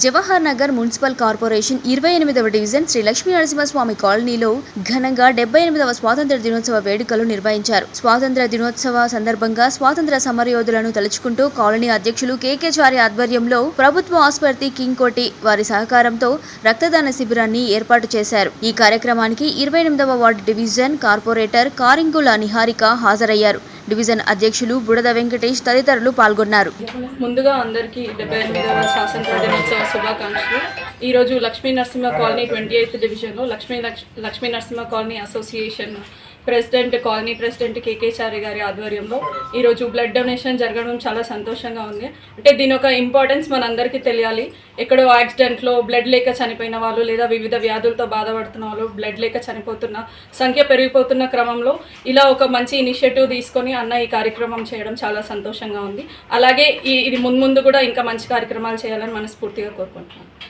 Jawahar Nagar municipal corporation 28వ division Shri Lakshmi Narasimhaswamy కాలనీలో ఘనంగా 78వ స్వాతంత్ర దినోత్సవ వేడుకలు నిర్వహించారు. స్వాతంత్ర దినోత్సవ సందర్భంగా స్వాతంత్ర సమరయోధులను తలుచుకుంటూ కాలనీ అధ్యక్షులు కేకేచారి ఆధ్వర్యంలో ప్రభుత్వ ఆసుపత్రి కింగ్ కోటి వారి సహకారంతో రక్తదాన శిబిరాన్ని ఏర్పాటు చేశారు. ఈ కార్యక్రమానికి 28వ ward division corporator Karingula Niharika హాజరయ్యారు. డివిజన్ అధ్యక్షులు బుడద వెంకటేష్ తదితరులు పాల్గొన్నారు. ముందుగా అందరికీ 78వ స్వాతంత్ర దినోత్సవ శుభాకాంక్షలు. ఈరోజు లక్ష్మీ నరసింహ కాలనీ 28th డివిజన్లో Lakshmi Narasimha colony association colony president KK Chari గారి ఆధ్వర్యంలో ఈరోజు బ్లడ్ డొనేషన్ జరగడం చాలా సంతోషంగా ఉంది. అంటే దీని ఒక ఇంపార్టెన్స్ మనందరికీ తెలియాలి. ఎక్కడో యాక్సిడెంట్లో బ్లడ్ లేక చనిపోయిన వాళ్ళు లేదా వివిధ వ్యాధులతో బాధపడుతున్న వాళ్ళు బ్లడ్ లేక చనిపోతున్న సంఖ్య పెరిగిపోతున్న క్రమంలో ఇలా ఒక మంచి ఇనిషియేటివ్ తీసుకొని అన్న ఈ కార్యక్రమం చేయడం చాలా సంతోషంగా ఉంది. అలాగే ఇది ముందు కూడా ఇంకా మంచి కార్యక్రమాలు చేయాలని మనస్ఫూర్తిగా కోరుకుంటున్నాను.